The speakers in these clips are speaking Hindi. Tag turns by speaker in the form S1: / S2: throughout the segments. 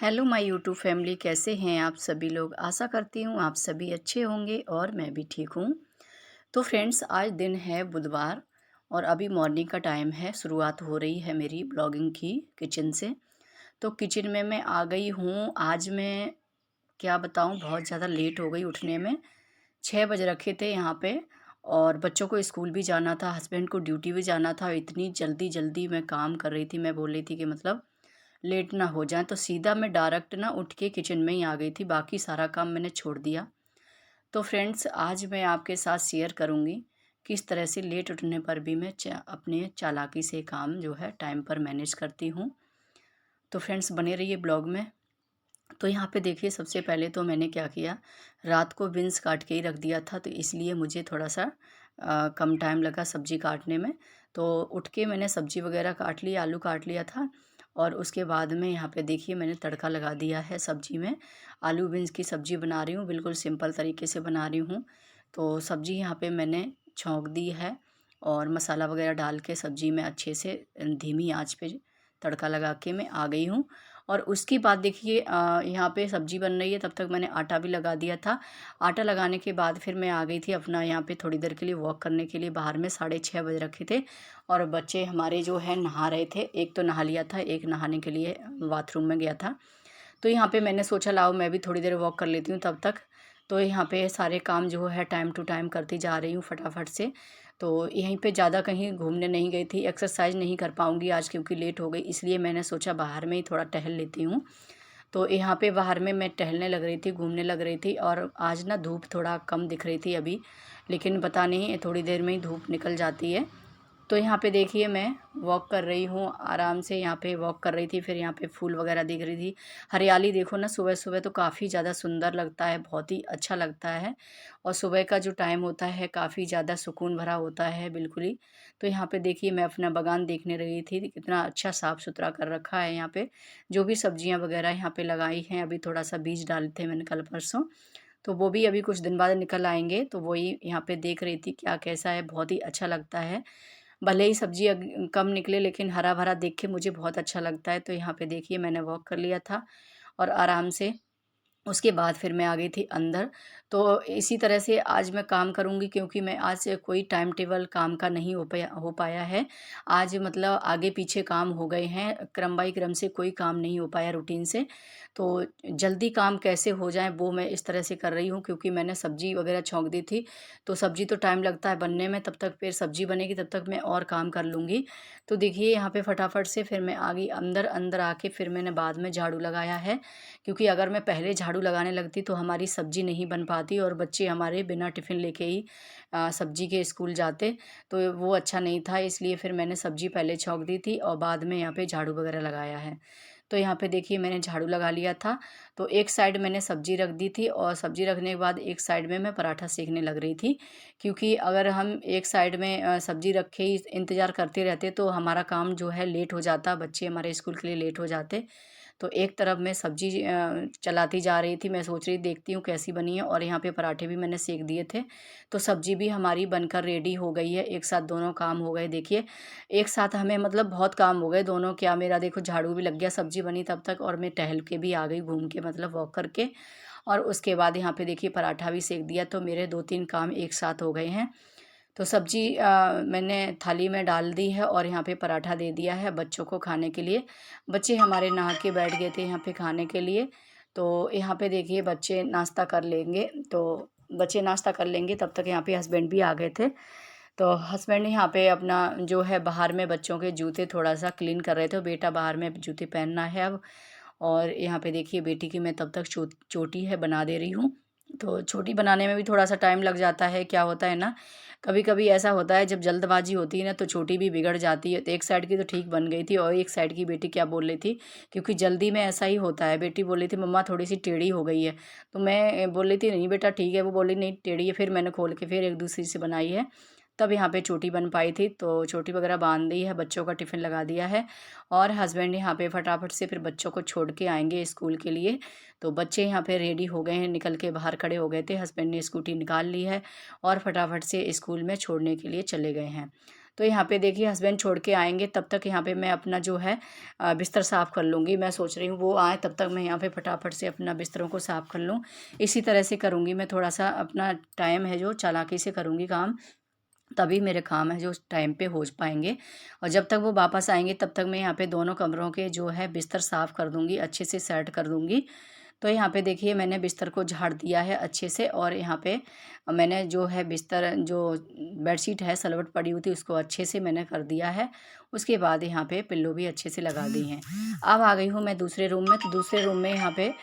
S1: हेलो माय यूट्यूब फैमिली, कैसे हैं आप सभी लोग। आशा करती हूँ आप सभी अच्छे होंगे और मैं भी ठीक हूँ। तो फ्रेंड्स, आज दिन है बुधवार और अभी मॉर्निंग का टाइम है। शुरुआत हो रही है मेरी ब्लॉगिंग की किचन से। तो किचन में मैं आ गई हूँ। आज मैं क्या बताऊँ, बहुत ज़्यादा लेट हो गई उठने में। 6 बज रखे थे यहाँ पे। और बच्चों को स्कूल भी जाना था, हस्बैंड को ड्यूटी भी जाना था। इतनी जल्दी जल्दी मैं काम कर रही थी, मैं बोल रही थी कि मतलब लेट ना हो जाए, तो सीधा मैं डायरेक्ट ना उठ के किचन में ही आ गई थी। बाकी सारा काम मैंने छोड़ दिया। तो फ्रेंड्स, आज मैं आपके साथ शेयर करूंगी किस तरह से लेट उठने पर भी मैं अपने चालाकी से काम जो है टाइम पर मैनेज करती हूँ। तो फ्रेंड्स, बने रहिए ब्लॉग में। तो यहाँ पे देखिए, सबसे पहले तो मैंने क्या किया, रात को बीन्स काट के ही रख दिया था, तो इसलिए मुझे थोड़ा सा कम टाइम लगा सब्ज़ी काटने में। तो उठ के मैंने सब्ज़ी वगैरह काट ली, आलू काट लिया था। और उसके बाद में यहाँ पे देखिए मैंने तड़का लगा दिया है सब्ज़ी में। आलू बीन्स की सब्ज़ी बना रही हूँ, बिल्कुल सिंपल तरीके से बना रही हूँ। तो सब्ज़ी यहाँ पे मैंने छौंक दी है और मसाला वगैरह डाल के सब्ज़ी में अच्छे से धीमी आंच पे तड़का लगा के मैं आ गई हूँ। और उसके बाद देखिए, यहाँ पे सब्ज़ी बन रही है, तब तक मैंने आटा भी लगा दिया था। आटा लगाने के बाद फिर मैं आ गई थी अपना यहाँ पे थोड़ी देर के लिए वॉक करने के लिए बाहर में। 6:30 बज रखे थे और बच्चे हमारे जो है नहा रहे थे। एक तो नहा लिया था, एक नहाने के लिए बाथरूम में गया था। तो यहाँ पे मैंने सोचा लाओ मैं भी थोड़ी देर वॉक कर लेती हूँ तब तक। तो यहाँ पे सारे काम जो है टाइम टू टाइम करती जा रही हूँ फटाफट से। तो यहीं पे ज़्यादा कहीं घूमने नहीं गई थी, एक्सरसाइज नहीं कर पाऊँगी आज क्योंकि लेट हो गई, इसलिए मैंने सोचा बाहर में ही थोड़ा टहल लेती हूँ। तो यहाँ पे बाहर में मैं टहलने लग रही थी, घूमने लग रही थी। और आज ना धूप थोड़ा कम दिख रही थी अभी, लेकिन पता नहीं थोड़ी देर में ही धूप निकल जाती है। तो यहाँ पे देखिए मैं वॉक कर रही हूँ आराम से, यहाँ पे वॉक कर रही थी। फिर यहाँ पे फूल वगैरह दिख रही थी, हरियाली देखो ना, सुबह सुबह तो काफ़ी ज़्यादा सुंदर लगता है, बहुत ही अच्छा लगता है। और सुबह का जो टाइम होता है काफ़ी ज़्यादा सुकून भरा होता है बिल्कुल ही। तो यहाँ पे देखिए मैं अपना बागान देखने रही थी, कितना अच्छा साफ़ सुथरा कर रखा है यहाँ पे। जो भी सब्जियाँ वगैरह यहाँ पे लगाई हैं, अभी थोड़ा सा बीज डाले थे मैंने कल परसों, तो वो भी अभी कुछ दिन बाद निकल आएंगे। तो वही यहाँ पे देख रही थी क्या कैसा है, बहुत ही अच्छा लगता है। भले ही सब्जी कम निकले, लेकिन हरा भरा देख के मुझे बहुत अच्छा लगता है। तो यहाँ पे देखिए मैंने वॉक कर लिया था और आराम से उसके बाद फिर मैं आ गई थी अंदर। तो इसी तरह से आज मैं काम करूँगी, क्योंकि मैं आज से कोई टाइम टेबल काम का नहीं हो पाया है। आज मतलब आगे पीछे काम हो गए हैं, क्रम बाई क्रम से कोई काम नहीं हो पाया रूटीन से। तो जल्दी काम कैसे हो जाए वो मैं इस तरह से कर रही हूँ, क्योंकि मैंने सब्ज़ी वगैरह छौंक दी थी। तो सब्ज़ी तो टाइम लगता है बनने में, तब तक फिर सब्ज़ी बनेगी, तब तक मैं और काम कर लूँगी। तो देखिए यहाँ पे फटाफट से फिर मैं आ गई अंदर। अंदर आके फिर मैंने बाद में झाड़ू लगाया है, क्योंकि अगर मैं पहले झाड़ू लगाने लगती तो हमारी सब्ज़ी नहीं बन पाती और बच्चे हमारे बिना टिफ़िन लेके ही सब्ज़ी के स्कूल जाते। तो वो अच्छा नहीं था, इसलिए फिर मैंने सब्ज़ी पहले छौंक दी थी और बाद में यहाँ पे झाड़ू वगैरह लगाया है। तो यहाँ पे देखिए मैंने झाड़ू लगा लिया था। तो एक साइड मैंने सब्ज़ी रख दी थी और सब्ज़ी रखने के बाद एक साइड में मैं पराठा सेकने लग रही थी, क्योंकि अगर हम एक साइड में सब्ज़ी रखे ही इंतज़ार करते रहते तो हमारा काम जो है लेट हो जाता, बच्चे हमारे स्कूल के लिए लेट हो जाते। तो एक तरफ मैं सब्ज़ी चलाती जा रही थी, मैं सोच रही देखती हूँ कैसी बनी है, और यहाँ पे पराठे भी मैंने सेक दिए थे। तो सब्ज़ी भी हमारी बनकर रेडी हो गई है, एक साथ दोनों काम हो गए देखिए। एक साथ हमें मतलब बहुत काम हो गए दोनों, क्या मेरा देखो झाड़ू भी लग गया, सब्ज़ी बनी तब तक, और मैं टहल के भी आ गई घूम के, मतलब वॉक करके। और उसके बाद यहाँ पे देखिए पराठा भी सेक दिया, तो मेरे 2-3 काम एक साथ हो गए हैं। तो सब्ज़ी मैंने थाली में डाल दी है और यहाँ पे पराठा दे दिया है बच्चों को खाने के लिए। बच्चे हमारे नहा के बैठ गए थे यहाँ पे खाने के लिए। तो यहाँ पे देखिए बच्चे नाश्ता कर लेंगे, तो बच्चे नाश्ता कर लेंगे, तब तक यहाँ पे हस्बैंड भी आ गए थे। तो हस्बैंड यहाँ पे अपना जो है बाहर में बच्चों के जूते थोड़ा सा क्लीन कर रहे थे। बेटा बाहर में जूते पहनना है अब। और यहाँ पे देखिए बेटी की मैं तब तक चोटी है बना दे रही हूँ। तो छोटी बनाने में भी थोड़ा सा टाइम लग जाता है, क्या होता है ना, कभी कभी ऐसा होता है जब जल्दबाजी होती है ना तो छोटी भी बिगड़ जाती है। तो एक साइड की तो ठीक बन गई थी और एक साइड की बेटी क्या बोल रही थी, क्योंकि जल्दी में ऐसा ही होता है, बेटी बोल रही थी मम्मा थोड़ी सी टेढ़ी हो गई है। तो मैं बोल रही थी नहीं बेटा ठीक है, वो बोली नहीं टेढ़ी है। फिर मैंने खोल के फिर एक दूसरी से बनाई है, तब यहाँ पे चोटी बन पाई थी। तो चोटी वगैरह बांध दी है, बच्चों का टिफ़िन लगा दिया है। और हस्बैंड यहाँ पे फटाफट से फिर बच्चों को छोड़ के आएंगे स्कूल के लिए। तो बच्चे यहाँ पे रेडी हो गए हैं, निकल के बाहर खड़े हो गए थे, हस्बैंड ने स्कूटी निकाल ली है और फटाफट से स्कूल में छोड़ने के लिए चले गए हैं। तो यहाँ पे देखिए हस्बैंड छोड़ के आएंगे, तब तक यहाँ पे मैं अपना जो है बिस्तर साफ़ कर लूँगी। मैं सोच रही हूँ वो आए तब तक मैं यहाँ पे फटाफट से अपना बिस्तरों को साफ़ कर लूँ। इसी तरह से करूँगी मैं, थोड़ा सा अपना टाइम है जो चालाकी से करूँगी काम, तभी मेरे काम है जो उस टाइम पे हो पाएंगे। और जब तक वो वापस आएंगे तब तक मैं यहाँ पे दोनों कमरों के जो है बिस्तर साफ़ कर दूँगी, अच्छे से सेट कर दूँगी। तो यहाँ पे देखिए मैंने बिस्तर को झाड़ दिया है अच्छे से, और यहाँ पे मैंने जो है बिस्तर जो बेडशीट है सलवट पड़ी हुई थी उसको अच्छे से मैंने कर दिया है। उसके बाद यहाँ पे पिल्लो भी अच्छे से लगा दी हैं। अब आ गई हूँ मैं दूसरे रूम में। तो दूसरे रूम में यहाँ पे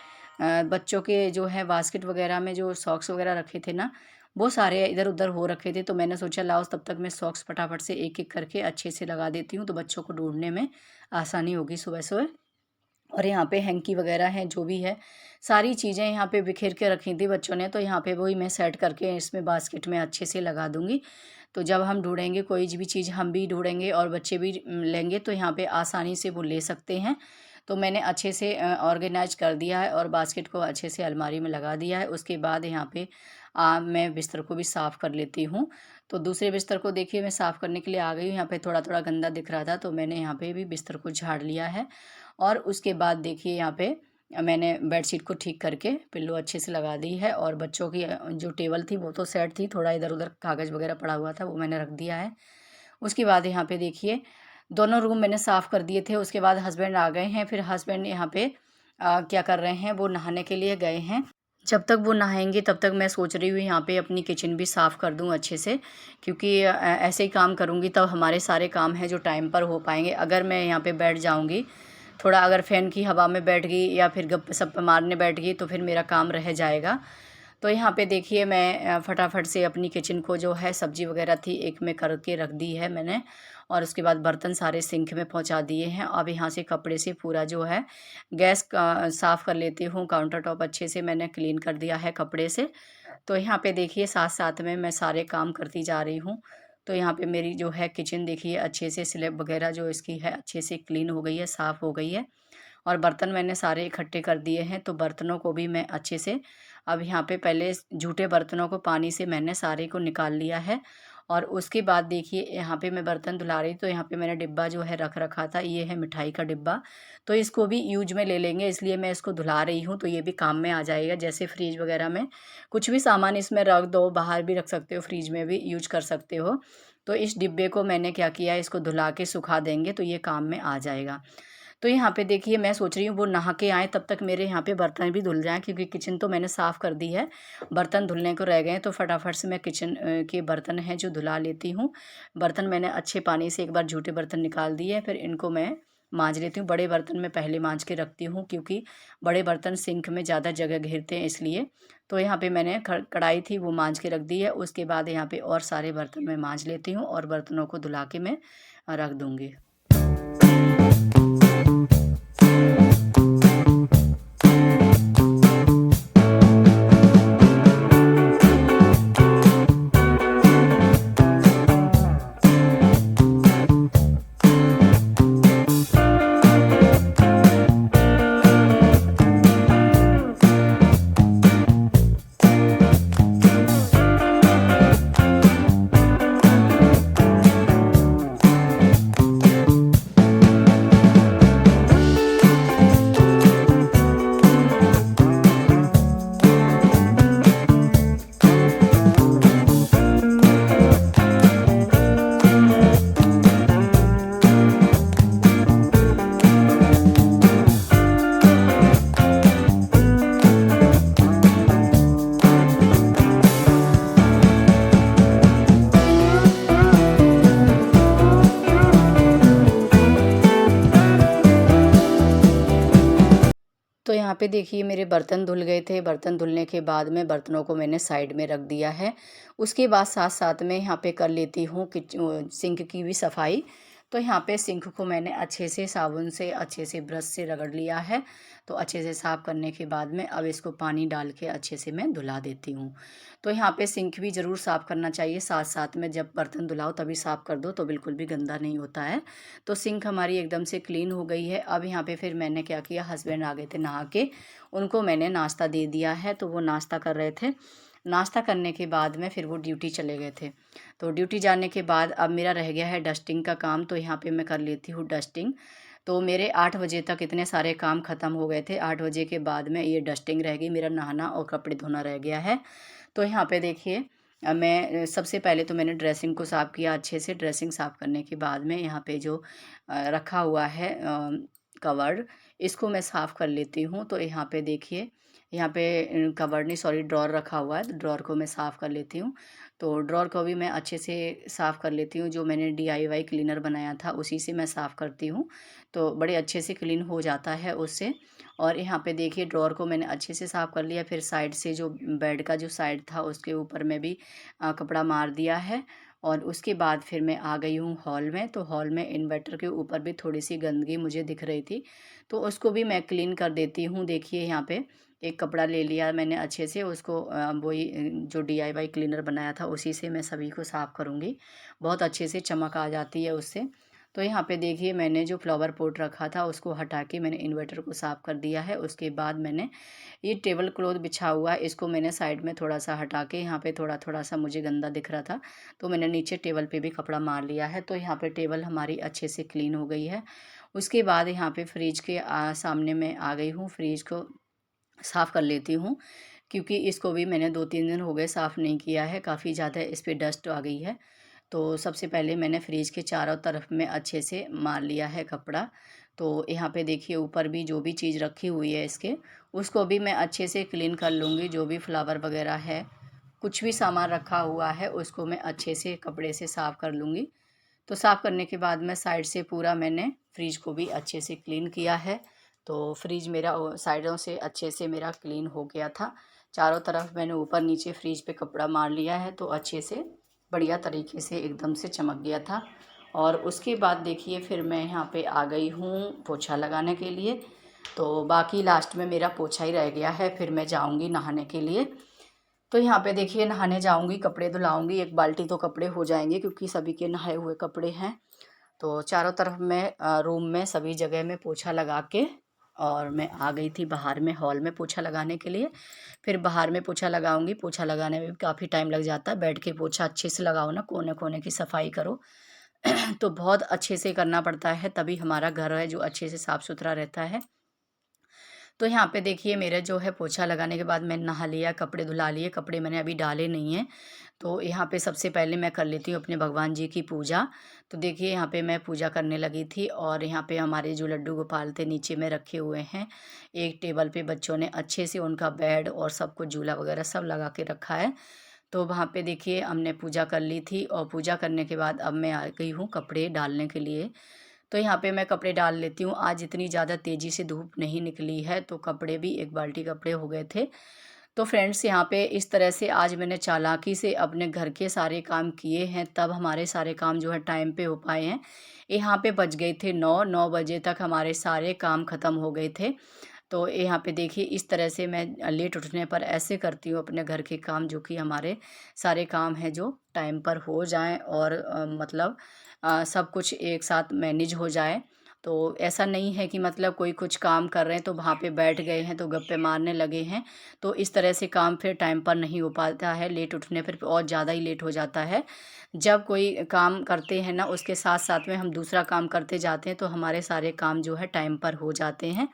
S1: बच्चों के जो है बास्केट वगैरह में जो सॉक्स वगैरह रखे थे ना, वो सारे इधर उधर हो रखे थे। तो मैंने सोचा लाओ तब तक मैं सॉक्स फटाफट से एक एक करके अच्छे से लगा देती हूँ, तो बच्चों को ढूंढने में आसानी होगी सुबह सुबह। और यहाँ पे हैंकी वगैरह हैं जो भी है, सारी चीज़ें यहाँ पे बिखेर के रखी थी बच्चों ने, तो यहाँ पे वही मैं सेट करके इसमें बास्केट में अच्छे से लगा दूँगी। तो जब हम ढूंढेंगे कोई भी चीज़, हम भी ढूंढेंगे और बच्चे भी लेंगे, तो यहाँ पे आसानी से वो ले सकते हैं। तो मैंने अच्छे से ऑर्गेनाइज कर दिया है और बास्केट को अच्छे से अलमारी में लगा दिया है। उसके बाद यहाँ पे मैं बिस्तर को भी साफ़ कर लेती हूँ। तो दूसरे बिस्तर को देखिए मैं साफ़ करने के लिए आ गई हूँ। यहाँ पे थोड़ा थोड़ा गंदा दिख रहा था, तो मैंने यहाँ पे भी बिस्तर को झाड़ लिया है। और उसके बाद देखिए यहाँ पे मैंने बेडशीट को ठीक करके पिल्लो अच्छे से लगा दी है, और बच्चों की जो टेबल थी वो तो सेट थी, थोड़ा इधर उधर कागज़ वगैरह पड़ा हुआ था वो मैंने रख दिया है। उसके बाद यहाँ पे देखिए दोनों रूम मैंने साफ़ कर दिए थे। उसके बाद हस्बैंड आ गए हैं। फिर हस्बैंड यहाँ पे क्या कर रहे हैं, वो नहाने के लिए गए हैं। जब तक वो नहाएंगे तब तक मैं सोच रही हूँ यहाँ पे अपनी किचन भी साफ़ कर दूँ अच्छे से, क्योंकि ऐसे ही काम करूँगी तब हमारे सारे काम हैं जो टाइम पर हो पाएंगे। अगर मैं यहाँ पे बैठ जाऊँगी, थोड़ा अगर फ़ैन की हवा में बैठ गई या फिर गप्पे सप्पे मारने बैठ गई, तो फिर मेरा काम रह जाएगा। तो यहाँ पे देखिए मैं फटाफट से अपनी किचन को जो है सब्ज़ी वगैरह थी एक में करके रख दी है मैंने, और उसके बाद बर्तन सारे सिंक में पहुँचा दिए हैं। अब यहाँ से कपड़े से पूरा जो है गैस का साफ़ कर लेती हूँ। काउंटर टॉप अच्छे से मैंने क्लीन कर दिया है कपड़े से। तो यहाँ पे देखिए साथ साथ में मैं सारे काम करती जा रही हूँ। तो यहाँ पे मेरी जो है किचन देखिए अच्छे से स्लैब वगैरह जो इसकी है अच्छे से क्लीन हो गई है, साफ़ हो गई है। और बर्तन मैंने सारे इकट्ठे कर दिए हैं। तो बर्तनों को भी मैं अच्छे से, अब यहाँ पे पहले जूठे बर्तनों को पानी से मैंने सारे को निकाल लिया है। और उसके बाद देखिए यहाँ पे मैं बर्तन धुला रही, तो यहाँ पे मैंने डिब्बा जो है रख रखा था, ये है मिठाई का डिब्बा। तो इसको भी यूज में ले लेंगे, इसलिए मैं इसको धुला रही हूँ, तो ये भी काम में आ जाएगा। जैसे फ्रिज वगैरह में कुछ भी सामान इसमें रख दो, बाहर भी रख सकते हो, फ्रिज में भी यूज कर सकते हो। तो इस डिब्बे को मैंने क्या किया, इसको धुला के सुखा देंगे तो ये काम में आ जाएगा। तो यहाँ पे देखिए मैं सोच रही हूँ वो नहा के आएँ तब तक मेरे यहाँ पे बर्तन भी धुल जाएँ, क्योंकि किचन तो मैंने साफ़ कर दी है, बर्तन धुलने को रह गए हैं। तो फटाफट से मैं किचन के बर्तन हैं जो धुला लेती हूँ। बर्तन मैंने अच्छे पानी से एक बार जूठे बर्तन निकाल दिए, फिर इनको मैं मांज लेती हूँ। बड़े बर्तन में पहले मांज के रखती हूँ, क्योंकि बड़े बर्तन सिंक में ज़्यादा जगह घेरते हैं इसलिए। तो यहाँ पे मैंने कढ़ाई थी वो मांज के रख दी है। उसके बाद यहाँ पे और सारे बर्तन मैं मांज लेती हूँ और बर्तनों को धुला के मैं रख दूँगी। तो यहाँ पे देखिए मेरे बर्तन धुल गए थे। बर्तन धुलने के बाद में बर्तनों को मैंने साइड में रख दिया है। उसके बाद साथ साथ में यहाँ पे कर लेती हूँ सिंक की भी सफाई। तो यहाँ पे सिंक को मैंने अच्छे से साबुन से अच्छे से ब्रश से रगड़ लिया है। तो अच्छे से साफ़ करने के बाद में अब इसको पानी डाल के अच्छे से मैं धुला देती हूँ। तो यहाँ पे सिंक भी ज़रूर साफ़ करना चाहिए, साथ साथ में जब बर्तन धुलाओ तभी साफ़ कर दो, तो बिल्कुल भी गंदा नहीं होता है। तो सिंक हमारी एकदम से क्लीन हो गई है। अब यहाँ पे फिर मैंने क्या किया, हस्बैंड आ गए थे नहा के, उनको मैंने नाश्ता दे दिया है। तो वो नाश्ता कर रहे थे। नाश्ता करने के बाद में फिर वो ड्यूटी चले गए थे। तो ड्यूटी जाने के बाद अब मेरा रह गया है डस्टिंग का काम, तो यहाँ पे मैं कर लेती हूँ डस्टिंग। तो मेरे 8 बजे तक इतने सारे काम ख़त्म हो गए थे। 8 बजे के बाद में ये डस्टिंग रह गई, मेरा नहाना और कपड़े धोना रह गया है। तो यहाँ पे देखिए मैं सबसे पहले तो मैंने ड्रेसिंग को साफ़ किया अच्छे से। ड्रेसिंग साफ़ करने के बाद में यहाँ पे जो रखा हुआ है कवर्ड, इसको मैं साफ़ कर लेती हूँ। तो यहाँ पे देखिए, यहाँ पे कवर्ड नहीं सॉरी ड्रॉर रखा हुआ है, तो ड्रॉर को मैं साफ़ कर लेती हूँ। तो ड्रॉर को भी मैं अच्छे से साफ़ कर लेती हूँ। जो मैंने डीआईवाई क्लीनर बनाया था उसी से मैं साफ़ करती हूँ, तो बड़े अच्छे से क्लीन हो जाता है उससे। और यहाँ पे देखिए ड्रॉर को मैंने अच्छे से साफ़ कर लिया। फिर साइड से जो बेड का जो साइड था उसके ऊपर में भी कपड़ा मार दिया है। और उसके बाद फिर मैं आ गई हूँ हॉल में। तो हॉल में इन्वर्टर के ऊपर भी थोड़ी सी गंदगी मुझे दिख रही थी, तो उसको भी मैं क्लीन कर देती हूँ। देखिए यहाँ पे एक कपड़ा ले लिया मैंने अच्छे से, उसको वही जो डीआईवाई क्लीनर बनाया था उसी से मैं सभी को साफ़ करूँगी। बहुत अच्छे से चमक आ जाती है उससे। तो यहाँ पे देखिए मैंने जो फ्लावर पॉट रखा था उसको हटा के मैंने इन्वर्टर को साफ़ कर दिया है। उसके बाद मैंने ये टेबल क्लॉथ बिछा हुआ है, इसको मैंने साइड में थोड़ा सा हटा के, यहाँ पे थोड़ा थोड़ा सा मुझे गंदा दिख रहा था तो मैंने नीचे टेबल पे भी कपड़ा मार लिया है। तो यहाँ पे टेबल हमारी अच्छे से क्लीन हो गई है। उसके बाद यहाँ पे फ्रिज के सामने मैं आ गई हूँ, फ्रिज को साफ़ कर लेती हूँ, क्योंकि इसको भी मैंने 2-3 दिन हो गए साफ़ नहीं किया है, काफ़ी ज़्यादा इस पे डस्ट आ गई है। तो सबसे पहले मैंने फ्रिज के चारों तरफ में अच्छे से मार लिया है कपड़ा। तो यहाँ पे देखिए ऊपर भी जो भी चीज़ रखी हुई है इसके, उसको भी मैं अच्छे से क्लीन कर लूँगी। जो भी फ्लावर वगैरह है, कुछ भी सामान रखा हुआ है उसको मैं अच्छे से कपड़े से साफ़ कर लूँगी। तो साफ़ करने के बाद में साइड से पूरा मैंने फ्रिज को भी अच्छे से क्लीन किया है। तो फ्रिज मेरा साइडों से अच्छे से मेरा क्लीन हो गया था। चारों तरफ मैंने ऊपर नीचे फ्रिज पे कपड़ा मार लिया है, तो अच्छे से बढ़िया तरीके से एकदम से चमक गया था। और उसके बाद देखिए फिर मैं यहाँ पे आ गई हूँ पोछा लगाने के लिए। तो बाकी लास्ट में मेरा पोछा ही रह गया है, फिर मैं जाऊँगी नहाने के लिए। तो यहाँ पे देखिए नहाने जाऊँगी, कपड़े धुलाऊँगी, 1 बाल्टी तो कपड़े हो जाएंगे क्योंकि सभी के नहाए हुए कपड़े हैं। तो चारों तरफ मैं रूम में सभी जगह में पोछा लगा के, और मैं आ गई थी बाहर में हॉल में पोछा लगाने के लिए। फिर बाहर में पोछा लगाऊंगी, पोछा लगाने में भी काफ़ी टाइम लग जाता है। बैठ के पोछा अच्छे से लगाओ ना, कोने कोने की सफाई करो तो बहुत अच्छे से करना पड़ता है, तभी हमारा घर है जो अच्छे से साफ़ सुथरा रहता है। तो यहाँ पे देखिए मेरा जो है पोछा लगाने के बाद मैंने नहा लिया, कपड़े धुला लिए, कपड़े मैंने अभी डाले नहीं हैं। तो यहाँ पे सबसे पहले मैं कर लेती हूँ अपने भगवान जी की पूजा। तो देखिए यहाँ पे मैं पूजा करने लगी थी, और यहाँ पे हमारे जो लड्डू गोपाल थे नीचे में रखे हुए हैं। एक टेबल पे बच्चों ने अच्छे से उनका बेड और सब कुछ झूला वगैरह सब लगा के रखा है। तो वहाँ पे देखिए हमने पूजा कर ली थी, और पूजा करने के बाद अब मैं आ गई हूँ कपड़े डालने के लिए। तो यहाँ पे मैं कपड़े डाल लेती हूँ। आज इतनी ज़्यादा तेज़ी से धूप नहीं निकली है, तो कपड़े भी 1 बाल्टी कपड़े हो गए थे। तो फ्रेंड्स यहाँ पे इस तरह से आज मैंने चालाकी से अपने घर के सारे काम किए हैं, तब हमारे सारे काम जो है टाइम पे हो पाए हैं। यहाँ पे बज गए थे 9 बजे तक हमारे सारे काम ख़त्म हो गए थे। तो यहाँ पे देखिए इस तरह से मैं लेट उठने पर ऐसे करती हूँ अपने घर के काम, जो कि हमारे सारे काम हैं जो टाइम पर हो जाएँ, और मतलब सब कुछ एक साथ मैनेज हो जाए। तो ऐसा नहीं है कि मतलब कोई कुछ काम कर रहे हैं तो वहाँ पे बैठ गए हैं तो गप्पे मारने लगे हैं। तो इस तरह से काम फिर टाइम पर नहीं हो पाता है, लेट उठने पर और ज़्यादा ही लेट हो जाता है। जब कोई काम करते हैं ना, उसके साथ साथ में हम दूसरा काम करते जाते हैं तो हमारे सारे काम जो है टाइम पर हो जाते हैं।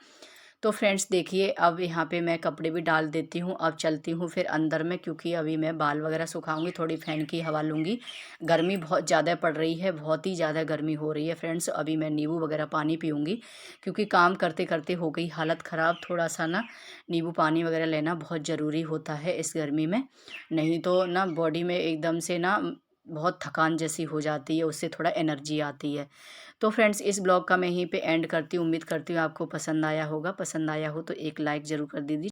S1: तो फ्रेंड्स देखिए अब यहाँ पे मैं कपड़े भी डाल देती हूँ। अब चलती हूँ फिर अंदर में, क्योंकि अभी मैं बाल वगैरह सुखाऊंगी, थोड़ी फ़ैन की हवा लूँगी। गर्मी बहुत ज़्यादा पड़ रही है, बहुत ही ज़्यादा गर्मी हो रही है फ्रेंड्स। अभी मैं नींबू वगैरह पानी पीऊँगी, क्योंकि काम करते करते हो गई हालत ख़राब। थोड़ा सा ना नींबू पानी वगैरह लेना बहुत ज़रूरी होता है इस गर्मी में, नहीं तो ना बॉडी में एकदम से ना बहुत थकान जैसी हो जाती है, उससे थोड़ा एनर्जी आती है। तो फ्रेंड्स इस ब्लॉग का मैं यहीं पे एंड करती हूँ। उम्मीद करती हूँ आपको पसंद आया होगा। पसंद आया हो तो एक लाइक ज़रूर कर दीजिए।